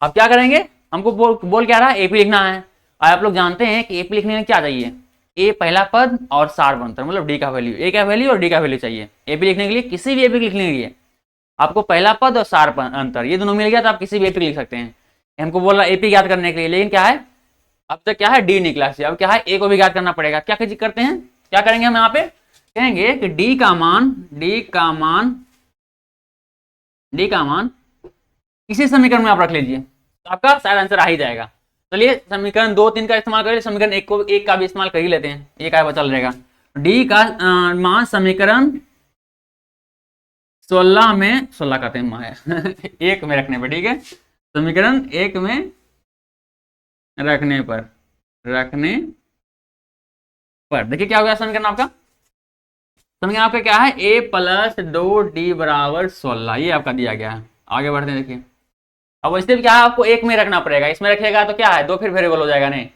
[SPEAKER 1] अब क्या करेंगे, हमको बोल क्या रहा है एपी लिखना है। आप लोग जानते हैं कि एपी लिखने में क्या चाहिए, ए पहला पद और सार अंतर, मतलब डी का वैल्यू, ए का वैल्यू और डी का वैल्यू चाहिए एपी लिखने के लिए। किसी भी एपी लिखने के लिए आपको पहला पद और सार अंतर ये दोनों मिल गया तो आप किसी भी एपी लिख सकते हैं। हमको बोल रहा एपी याद करने के लिए, लेकिन क्या है अब तक क्या है डी निकला, अब क्या है ए को भी याद करना पड़ेगा। क्या करते हैं, क्या करेंगे हम यहाँ पे, कहेंगे कि डी का मान इसी समीकरण में आप रख लीजिए, तो आपका शायद आंसर आ ही जाएगा। चलिए समीकरण 2 3 का इस्तेमाल करिए, समीकरण 1 का भी इस्तेमाल कर ही लेते हैं, ये क्या बचा रहेगा। डी का मान समीकरण 16 में 16 कहते हैं माया 1 में रखने पर, ठीक है, समीकरण 1 में रखने पर देखिए क्या हो गया समीकरण आपका, समीकरण आपका क्या है a प्लस 2d बराबर 16, ये आपका दिया गया है। आगे बढ़ते हैं, देखिए अब वैसे भी क्या है आपको 1 में रखना पड़ेगा, इसमें रखेगा तो क्या है 2 फिर वेरिएबल हो जाएगा, नहीं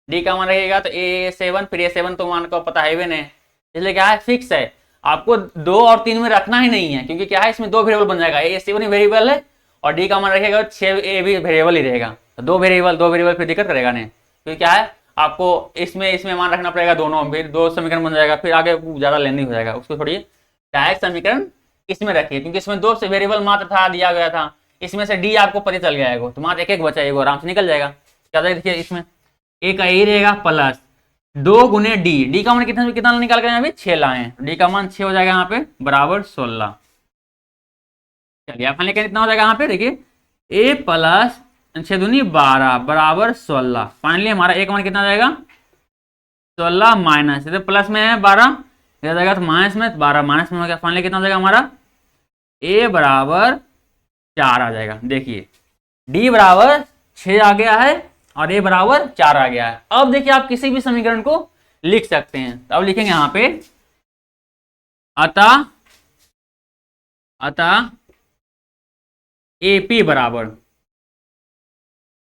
[SPEAKER 1] डी का मान रहेगा तो A7 फिर A7 तो मान को पता है भी नहीं, इसलिए क्या है फिक्स है, आपको 2 और 3 में रखना ही नहीं है, क्योंकि क्या है इसमें 2 वेरिएबल बन जाएगा, A7 ही वेरिएबल है और डी का मान रखेगा 6a भी वेरिएबल ही रहेगा, तो 2 वेरिएबल फिर दिक्कत करेगा नहीं, क्योंकि क्या है आपको इसमें मान रखना पड़ेगा दोनों, फिर 2 समीकरण बन जाएगा, फिर आगे ज्यादा लेंदी हो जाएगा, उसको छोड़िए डायरेक्ट समीकरण इसमें रखिए, क्योंकि इसमें 2 से वेरिएबल मात्र था दिया गया था, इसमें से डी आपको पता चल गया, तो मात्र एक बचा, एगो आराम से निकल जाएगा। क्या देखिए इसमें ए का ए रहेगा प्लस 2 गुने डी का मान कितना निकाल कर अभी 6 लाए, डी का मान 6 हो जाएगा यहाँ पे बराबर 16। चलिए आप कितना हो जाएगा यहाँ पे, देखिए ए प्लस 6 दूनी 12 बराबर 16। फाइनली हमारा एक मान कितना आ जाएगा 16 माइनस, प्लस में है 12 इधर जाएगा तो माइनस में 12 माइनस में हो गया, फाइनली कितना हो जाएगा हमारा ए बराबर 4 आ जाएगा। देखिए डी बराबर 6 आ गया है और ए बराबर 4 आ गया है। अब देखिए आप किसी भी समीकरण को लिख सकते हैं। तो अब लिखेंगे यहां पे अतः एपी बराबर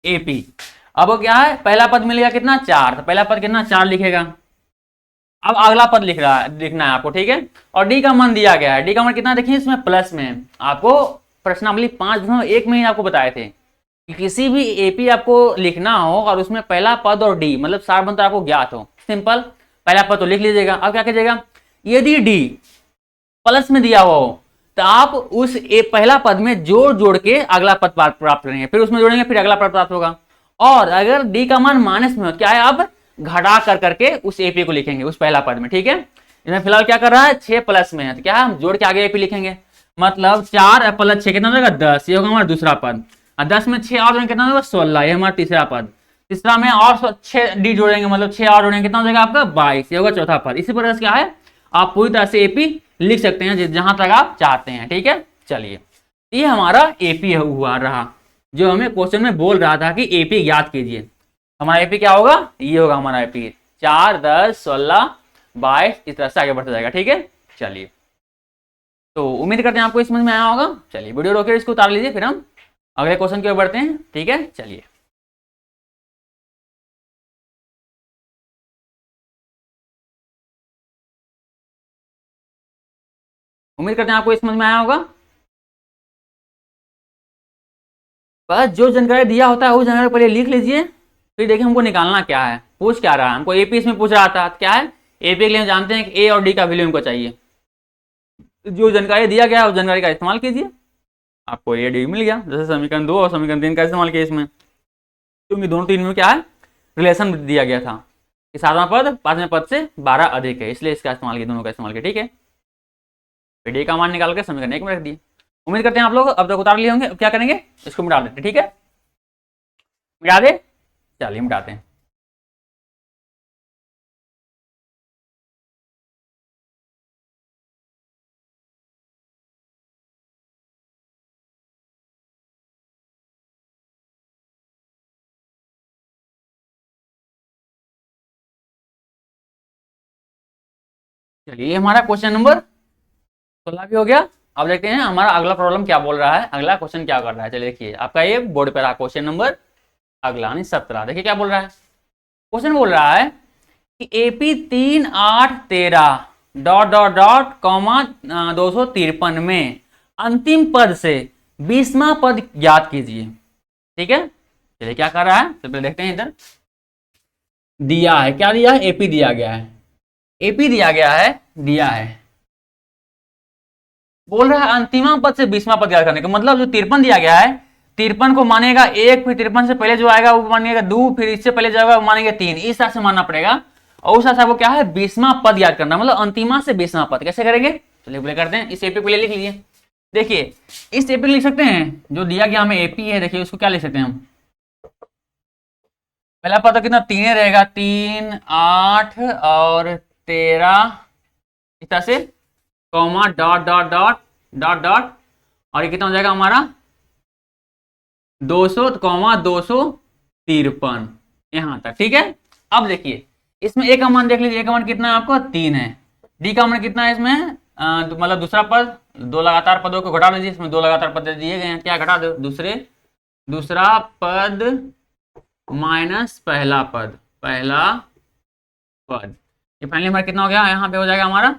[SPEAKER 1] एपी। अब क्या है, पहला पद मिल गया कितना 4, तो पहला पद कितना 4 लिखेगा। अब अगला पद लिखना है आपको, ठीक है। और डी का मान दिया गया है, डी का मान कितना देखिए इसमें प्लस में है। आपको प्रश्नावली 5.1 में ही आपको बताए थे कि किसी भी एपी आपको लिखना हो और उसमें पहला पद और डी मतलब सार मंत्र आपको ज्ञात हो, सिंपल पहला पद तो लिख लीजिएगा। अब क्या कीजिएगा, यदि डी प्लस में दिया हो तो आप उस पहला पद में जोड़ के अगला पद प्राप्त करेंगे, फिर उसमें जोड़ेंगे, फिर अगला पद प्राप्त होगा। और अगर डी का मान माइनस में हो, क्या है, आप घटा करके उस एपी को लिखेंगे उस पहला पद में, ठीक है। इसमें फिलहाल क्या कर रहा है, 6 प्लस में है, तो क्या है, हम जोड़ के आगे एपी लिखेंगे। मतलब 4 प्लस 6 कितना हो जाएगा 10, ये होगा हमारा दूसरा पद। और 10 में 6 और जोड़ेंगे कितना होगा 16, ये हमारा तीसरा पद। तीसरा में और 6 डी जोड़ेंगे, मतलब 6 और जोड़ेंगे कितना हो जाएगा आपका 22, ये होगा चौथा पद। इसी प्रकार से क्या है, आप पूरी तरह से एपी लिख सकते हैं जहां तक आप चाहते हैं, ठीक है। चलिए ये हमारा एपी हुआ रहा, जो हमें क्वेश्चन में बोल रहा था कि एपी ज्ञात कीजिए। हमारा एपी क्या होगा, ये होगा हमारा एपी 4, 10, 16, 22, इस तरह से आगे बढ़ता जाएगा, ठीक है। चलिए तो उम्मीद करते हैं आपको समझ में आया होगा। चलिए वीडियो रोके इसको उतार लीजिए, फिर हम अगले क्वेश्चन की ओर बढ़ते हैं, ठीक है। चलिए उम्मीद करते हैं आपको समझ में आया होगा। बस जो जानकारी दिया होता है वो जानकारी पहले लिख लीजिए, फिर देखिए हमको निकालना क्या है, पूछ क्या रहा है हमको। एपी इसमें पूछ रहा था, क्या है, एपी के लिए हम जानते हैं कि ए और डी का वैल्यू हमको चाहिए। जो जानकारी दिया गया है उस जानकारी का इस्तेमाल कीजिए, आपको ए डी मिल गया। जैसे समीकरण 2 और समीकरण 3 का इस्तेमाल किया इसमें, क्योंकि दोनों तीन में क्या है, रिलेशन दिया गया था कि 7वां पद 5वें पद से 12 अधिक है, इसलिए इसका इस्तेमाल किया, दोनों का इस्तेमाल किया, ठीक है। फिर डी का मान निकाल के समीकरण 1 में रख दिए। उम्मीद करते हैं आप लोग अब तक उतार लिए होंगे। अब क्या करेंगे, इसको मिटा देते, ठीक है, मिटा दे। चलिए मिटाते हैं। चलिए हमारा क्वेश्चन नंबर 16 भी हो गया। अब देखते हैं हमारा अगला प्रॉब्लम क्या बोल रहा है, अगला क्वेश्चन क्या कर रहा है। चलिए देखिए आपका ये बोर्ड पे रहा क्वेश्चन नंबर अगला यानी 17। देखिए क्या बोल रहा है, क्वेश्चन बोल रहा है कि AP 3, 8, 13 dot dot dot comma 253 में अंतिम पद से 20वां पद ज्ञात कीजिए, ठीक है। चलिए क्या कर रहा है, तो पहले देखते हैं इधर दिया है, क्या दिया है, एपी दिया गया है, एपी दिया गया है, दिया है, बोल रहा है अंतिमा पद से 20वां पद ज्ञात करने का। मतलब जो 53 दिया गया है, 53 को मानेगा 1, फिर 53 से पहले जो आएगा वो मानेगा 2, फिर इससे पहले जो आएगा वो मानेगा 3, इस तरह से मानना पड़ेगा। और उस तरह से आपको क्या है 20वां पद याद करना, मतलब अंतिमा से 20वां पद कैसे करेंगे। चलिए प्ले करते हैं, इस एपी को लिख लीजिए। देखिए इस एपी लिख सकते हैं, जो दिया गया हमें एपी है, देखिए उसको क्या लिख सकते हैं हम, पहला पद कितना 3 रहेगा, 3, 8 और 13 इस तरह से comma dot dot dot dot dot, और ये कितना हो जाएगा हमारा 200 कॉमा 253 यहां तक, ठीक है। अब देखिए इसमें ए का मान देख लीजिए, ए का मान कितना है आपको 3 है, डी का मान कितना है इसमें तो मतलब दूसरा पद, 2 लगातार पदों को घटा लीजिए, इसमें 2 लगातार पद दिए गए हैं, क्या घटा दो, दूसरा पद माइनस पहला पद, पहला पद, ये फाइनली हमारा कितना हो गया, यहाँ पे हो जाएगा हमारा,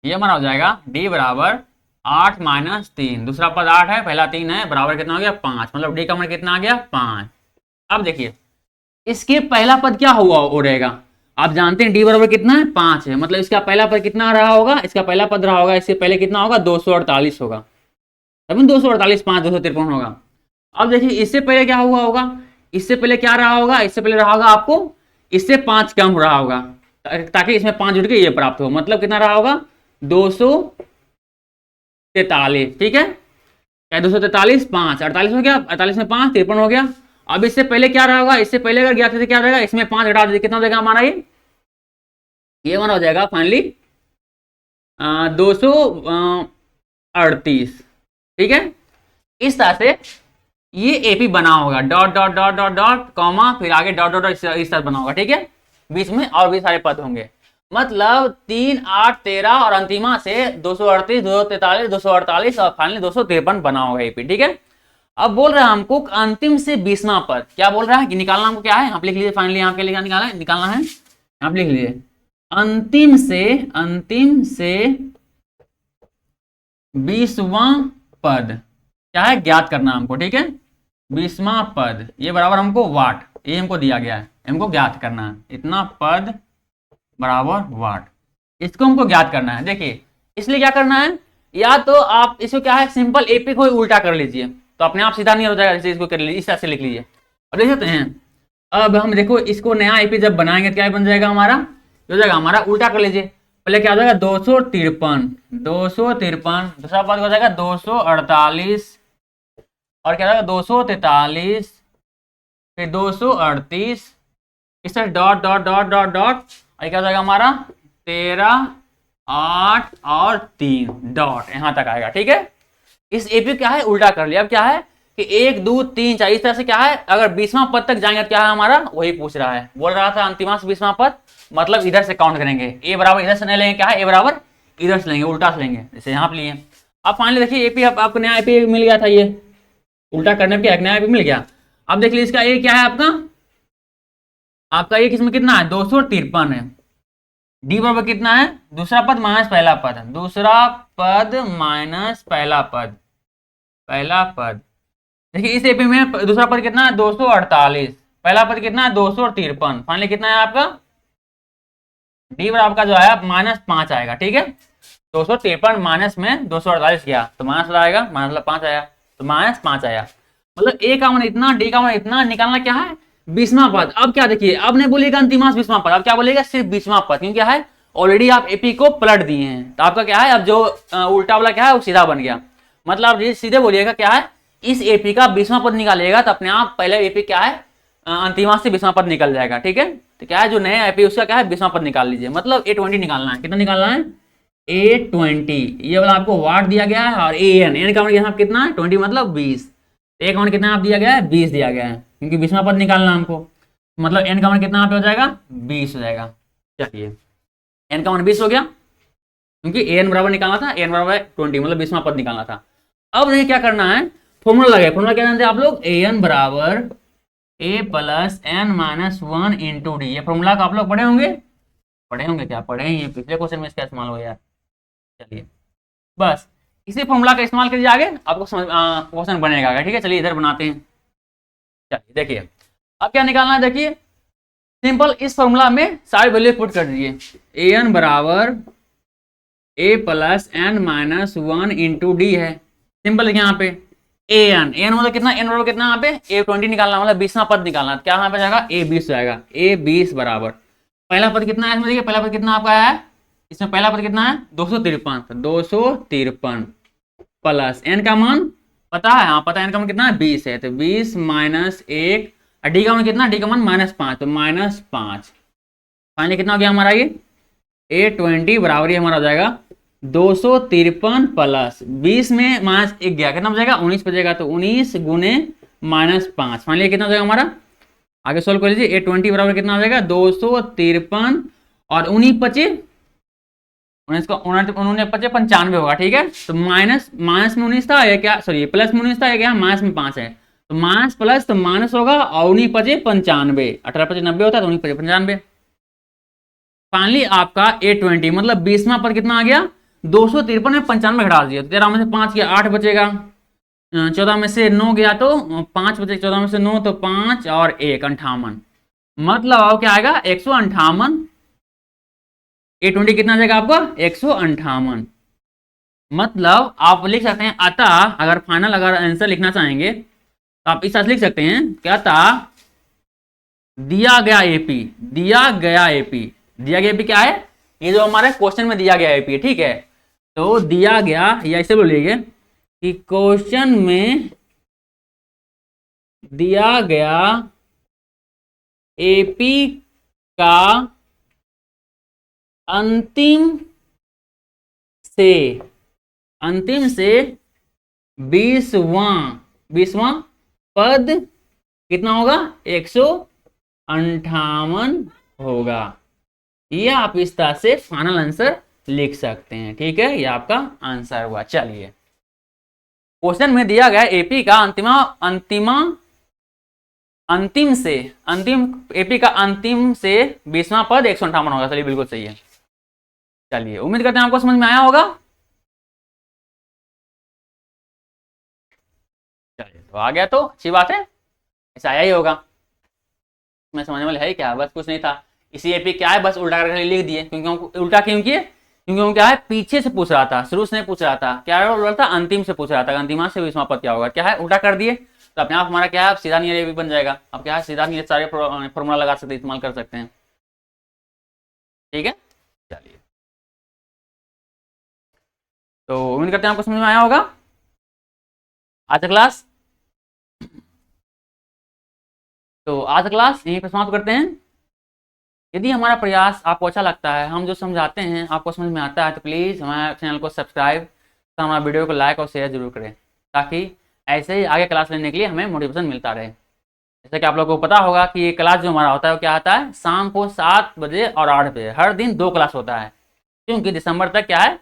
[SPEAKER 1] ये हमारा हो जाएगा डी बराबर 8 माइनस 3, दूसरा पद 8 है, पहला 3 है, बराबर कितना हो गया 5, मतलब डी का मान कितना आ गया 5। अब देखिए इसके पहला पद क्या हुआ हो रहेगा, आप जानते हैं डी बराबर कितना है 5 है, मतलब इसका पहला पद कितना रहा होगा, इसका पहला पद रहा होगा, इससे पहले कितना होगा 248 होगा, तभी 248 5 253 होगा। अब देखिए इससे पहले क्या हुआ होगा, इससे पहले क्या रहा होगा, इससे पहले रहा होगा आपको इससे 5 कम रहा होगा, ताकि इसमें 5 जुड़ के ये प्राप्त हो, मतलब कितना रहा होगा 243, ठीक है, क्या 243 5 48 हो गया, 48 में 5 53 हो गया। अब इससे पहले क्या रहा होगा, इससे पहले अगर ज्ञात थे क्या रहेगा, इसमें 5 घटा दीजिए, कितना हो जाएगा हमारा ये हमारा हो जाएगा फाइनली 238, ठीक है। इस तरह से ये एपी बना होगा, dot dot dot dot dot comma, फिर आगे डॉट डॉट इस तरह बना होगा, ठीक है। बीच में और भी सारे पद होंगे, मतलब 3, 8, 13 और अंतिमा से 238, 243, 248 और फाइनली 253 बना होगा एपी, ठीक है। अब बोल रहा है हमको अंतिम से 20वां पद, क्या बोल रहा है कि निकालना हमको क्या है, यहाँ पे लिख लीजिए, फाइनली यहाँ पे निकालना है, यहाँ पे लिख लीजिए अंतिम से 20वां पद क्या है, ज्ञात करना हमको, ठीक है। 20वां पद ये बराबर हमको वाट, ये हमको दिया गया है, हमको ज्ञात करना है, इतना पद बराबर वाट, इसको हमको ज्ञात करना है। देखिए इसलिए क्या करना है, या तो आप इसको क्या है सिंपल एपी को उल्टा कर लीजिए, तो अपने आप सीधा नहीं हो जाएगा, जैसे इसको कर लीजिए, इस तरह से लिख लीजिए। अब देख सकते हैं, अब हम देखो इसको नया एपी जब बनाएंगे तो क्या बन जाएगा हमारा, हो जाएगा हमारा, उल्टा कर लीजिए, पहले क्या हो जाएगा 253, दूसरा पद हो जाएगा 248 और क्या हो जाएगा 243, फिर 238, इस तरह dot dot dot dot dot, और क्या हो जाएगा हमारा 13, 8 और 3 डॉट, यहां तक आएगा, ठीक है। इस एपी क्या है उल्टा कर लिया। अब क्या है कि 1, 2, 3, 4 इस तरह से क्या है, अगर 20वां पद तक जाएंगे तो क्या है हमारा, वही पूछ रहा है, बोल रहा था अंतिमा से 20वां पद, मतलब इधर से काउंट करेंगे, ए बराबर इधर से नहीं लेंगे, क्या है ए बराबर इधर से लेंगे, उल्टा से लेंगे, जैसे यहाँ पे लिए। अब फाइनली देखिए एपी, आपको नया एपी मिल गया था, ये उल्टा करने पे नया एपी मिल गया। अब देख लीजिए इसका ए क्या है, आपका ए किसमें कितना है 253 है, डी बराबर कितना है, दूसरा पद माइनस पहला पद, पहला पद। देखिए इस एपी में दूसरा पद कितना है 248, पहला पद कितना है 253, फाइनली कितना है आपका डी बराबर आपका जो है -5 आएगा, ठीक है। 253 माइनस में 248 गया तो माइनस आएगा, माइनस 5 आया तो -5 आया, मतलब ए का मान इतना, डी का मान इतना, निकालना क्या है 20वां पद। अब क्या देखिए, अब नहीं बोलेगा अंतिमा 20वां पद, अब क्या बोलेगा सिर्फ 20वां पद, क्योंकि क्या है ऑलरेडी आप एपी को पलट दिए हैं, तो आपका क्या है अब जो उल्टा वाला क्या है वो सीधा बन गया, मतलब आप सीधे बोलिएगा क्या है, इस एपी का 20वां पद निकालिएगा तो अपने आप पहले एपी क्या है अंतिमा से 20वां पद निकल जाएगा, ठीक है। तो क्या है जो नया एपी उसका क्या है 20वां पद निकाल लीजिए, मतलब A20 निकालना है, कितना निकालना है A20, ये वाला आपको वाट दिया गया है, और एन का मान कितना है 20 मतलब 20, ए का मान कितना आप दिया गया है 20 दिया गया है, क्योंकि 20वां पद निकालना हमको, मतलब एन का मान कितना पे हो जाएगा 20 हो जाएगा। चलिए एन का मान 20 हो गया, क्योंकि एन बराबर निकालना था, एन बराबर 20 मतलब 20वां पद निकालना था। अब नहीं क्या करना है, फॉर्मूला लगाए, फॉर्मूला क्या जानते हैं आप लोग, एन बराबर A plus N minus 1 into D, ये फॉर्मूला का आप लोग पढ़े होंगे क्या पढ़े ही, पिछले क्वेश्चन में इसका इस्तेमाल हो यार। चलिए बस इसी फॉर्मूला का इस्तेमाल कीजिए, आगे आपको क्वेश्चन बनेगा, ठीक है। चलिए इधर बनाते हैं, चलिए देखिए अब क्या निकालना है, देखिए सिंपल इस फॉर्मूला में सारी वैल्यू पुट कर दीजिए, ए एन बराबर A plus N minus 1 into D है, सिंपल है यहाँ पे एन मतलब कितना, एन बराबर कितना यहाँ पे A20 निकालना, मतलब 20वां पद निकालना, क्या यहाँ पे जाएगा A20 जाएगा, A20 बराबर पहला पद कितना है इसमें, देखिए पहला पद कितना आपका है, इसमें पहला पद कितना है 253 प्लस एन का मान पता है, हाँ पता है, एन का मान कितना है 20 है, तो 20 माइनस 1, और डी का मान कितना, डी का मान -5, तो -5, फाइनली कितना हो गया हमारा ये A20 बराबर ही हमारा हो जाएगा 253 प्लस 20 में -1 गया, कितना बचेगा 19 बचेगा, तो 19 गुने -5, फाइनली कितना हो जाएगा हमारा, आगे सोल्व कर लीजिए, A20 बराबर कितना हो जाएगा 253 और 19 पचे 19 का 19 पचे 95 होगा, ठीक है। तो माइनस में 19 था या क्या, सॉरी प्लस में 19 था या क्या, माइनस में 5 है, तो माइनस प्लस तो माइनस होगा, और 19 पचे 95, 18 पचे 90 होता है, तो 19 पचे 95, फाइनली आपका A20 मतलब 20वां पद कितना आ गया 253 में 95 घटा दिया, तो 13 में से 5 गया 8 बचेगा, 14 में से 9 गया तो 5 बचे, 14 में से 9 तो 5 और 1 58, मतलब अब क्या आएगा 158, A20 कितना जाएगा आपका 158, मतलब आप लिख सकते हैं अतः, अगर फाइनल अगर आंसर लिखना चाहेंगे तो आप इस तरह लिख सकते हैं क्या था, दिया गया एपी क्या है, ये जो हमारे क्वेश्चन में दिया गया एपी है, ठीक है। तो दिया गया, या इसे बोलिए कि क्वेश्चन में दिया गया एपी का अंतिम से, अंतिम से 20वां पद कितना होगा? 158 होगा। ये आप इस तरह से फाइनल आंसर लिख सकते हैं। ठीक है, ये आपका आंसर हुआ। चलिए, क्वेश्चन में दिया गया एपी का अंतिम एपी का अंतिम से 20वां पद 158 होगा। चलिए, बिल्कुल सही है। चलिए, उम्मीद करते हैं आपको समझ में आया होगा। चलिए, तो आ गया तो अच्छी बात है, ऐसा आया ही होगा। मैं समझने वाले है क्या, बस कुछ नहीं था। इसी एपी क्या है, बस उल्टा करके लिख दिए। क्योंकि उल्टा क्यों किए? क्योंकि वो क्या है, पीछे से पूछ रहा था, शुरू से नहीं पूछ रहा था। क्या बोल रहा था? अंतिम से पूछ रहा था, अंतिमा से 20वां पद क्या होगा। क्या है, उल्टा कर दिए तो अपने आप हमारा क्या है, सीधा नियर एपी बन जाएगा। अब क्या है, सीधा नियर सारे फॉर्मूला लगा सकते, इस्तेमाल कर सकते हैं। ठीक है, चलिए, तो उम्मीद करते हैं आपको समझ में आया होगा आज का क्लास। तो आज का क्लास यहीं पर समाप्त करते हैं। यदि हमारा प्रयास आपको अच्छा लगता है, हम जो समझाते हैं आपको समझ में आता है, तो प्लीज़ हमारे चैनल को सब्सक्राइब, तो हमारा वीडियो को लाइक और शेयर जरूर करें, ताकि ऐसे ही आगे क्लास लेने के लिए हमें मोटिवेशन मिलता रहे। जैसे कि आप लोगों को पता होगा कि ये क्लास जो हमारा होता है वो क्या आता है, शाम को 7 बजे और 8 बजे, हर दिन 2 क्लास होता है। क्योंकि दिसंबर तक क्या है,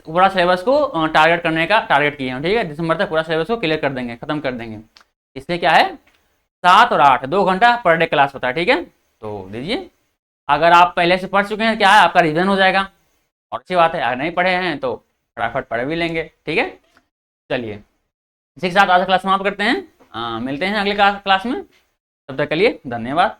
[SPEAKER 1] पूरा सिलेबस को टारगेट करने का टारगेट किए हैं। ठीक है, दिसंबर तक पूरा सिलेबस को क्लियर कर देंगे, खत्म कर देंगे। इसलिए क्या है, 7 और 8 2 घंटा पर डे क्लास होता है। ठीक है, तो दीजिए, अगर आप पहले से पढ़ चुके हैं, क्या है, आपका रिवीजन हो जाएगा और अच्छी बात है। अगर नहीं पढ़े हैं तो फटाफट पढ़ भी लेंगे। ठीक है, चलिए, इसी के साथ आज क्लास समाप्त करते हैं। मिलते हैं अगले क्लास में। तब तक के लिए धन्यवाद।